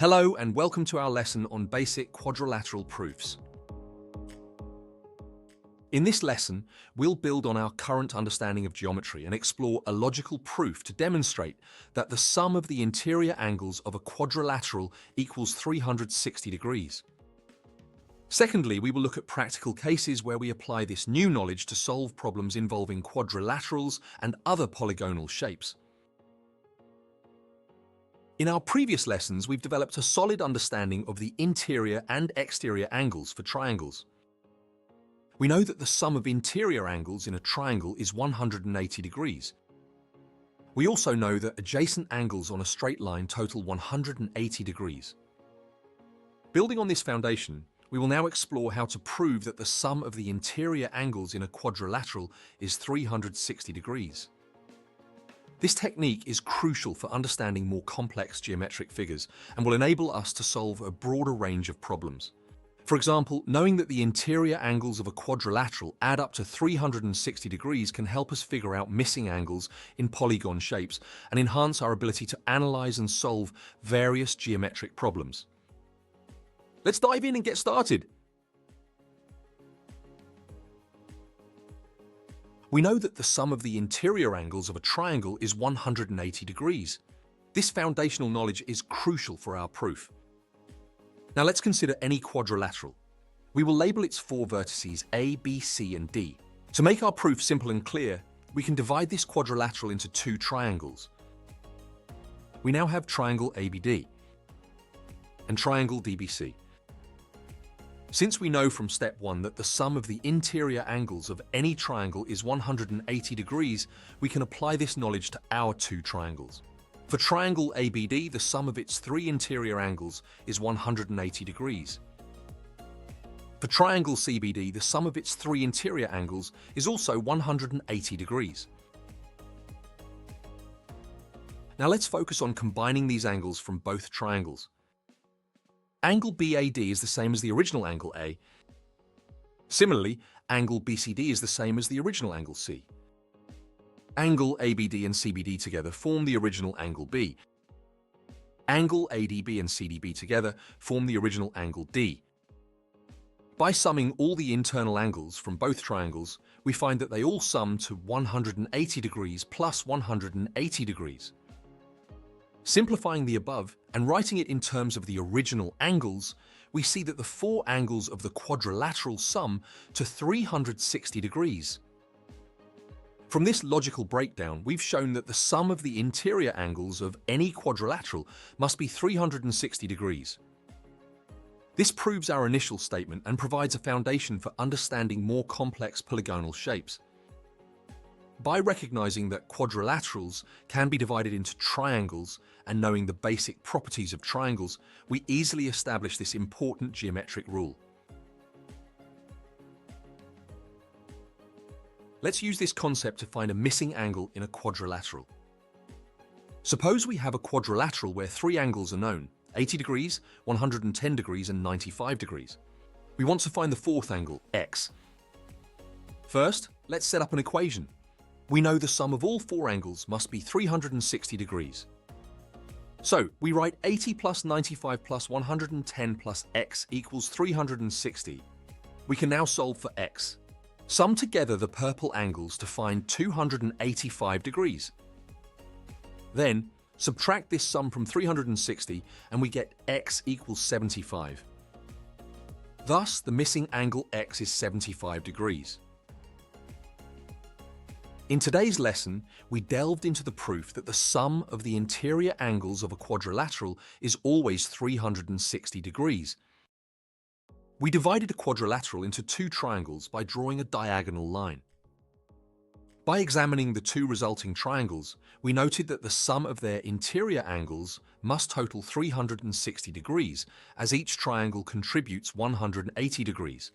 Hello and welcome to our lesson on basic quadrilateral proofs. In this lesson, we'll build on our current understanding of geometry and explore a logical proof to demonstrate that the sum of the interior angles of a quadrilateral equals 360 degrees. Secondly, we will look at practical cases where we apply this new knowledge to solve problems involving quadrilaterals and other polygonal shapes. In our previous lessons, we've developed a solid understanding of the interior and exterior angles for triangles. We know that the sum of interior angles in a triangle is 180 degrees. We also know that adjacent angles on a straight line total 180 degrees. Building on this foundation, we will now explore how to prove that the sum of the interior angles in a quadrilateral is 360 degrees. This technique is crucial for understanding more complex geometric figures and will enable us to solve a broader range of problems. For example, knowing that the interior angles of a quadrilateral add up to 360 degrees can help us figure out missing angles in polygon shapes and enhance our ability to analyze and solve various geometric problems. Let's dive in and get started. We know that the sum of the interior angles of a triangle is 180 degrees. This foundational knowledge is crucial for our proof. Now let's consider any quadrilateral. We will label its four vertices A, B, C, and D. To make our proof simple and clear, we can divide this quadrilateral into two triangles. We now have triangle ABD and triangle DBC. Since we know from step 1 that the sum of the interior angles of any triangle is 180 degrees, we can apply this knowledge to our two triangles. For triangle ABD, the sum of its three interior angles is 180 degrees. For triangle CBD, the sum of its three interior angles is also 180 degrees. Now let's focus on combining these angles from both triangles. Angle BAD is the same as the original angle A. Similarly, angle BCD is the same as the original angle C. Angle ABD and CBD together form the original angle B. Angle ADB and CDB together form the original angle D. By summing all the internal angles from both triangles, we find that they all sum to 180 degrees plus 180 degrees. Simplifying the above and writing it in terms of the original angles, we see that the four angles of the quadrilateral sum to 360 degrees. From this logical breakdown, we've shown that the sum of the interior angles of any quadrilateral must be 360 degrees. This proves our initial statement and provides a foundation for understanding more complex polygonal shapes. By recognizing that quadrilaterals can be divided into triangles and knowing the basic properties of triangles, we easily establish this important geometric rule. Let's use this concept to find a missing angle in a quadrilateral. Suppose we have a quadrilateral where three angles are known: 80 degrees, 110 degrees, and 95 degrees. We want to find the fourth angle, x. First, let's set up an equation. We know the sum of all four angles must be 360 degrees. So, we write 80 plus 95 plus 110 plus x equals 360. We can now solve for x. Sum together the purple angles to find 285 degrees. Then, subtract this sum from 360 and we get x equals 75. Thus, the missing angle x is 75 degrees. In today's lesson, we delved into the proof that the sum of the interior angles of a quadrilateral is always 360 degrees. We divided a quadrilateral into two triangles by drawing a diagonal line. By examining the two resulting triangles, we noted that the sum of their interior angles must total 360 degrees, as each triangle contributes 180 degrees.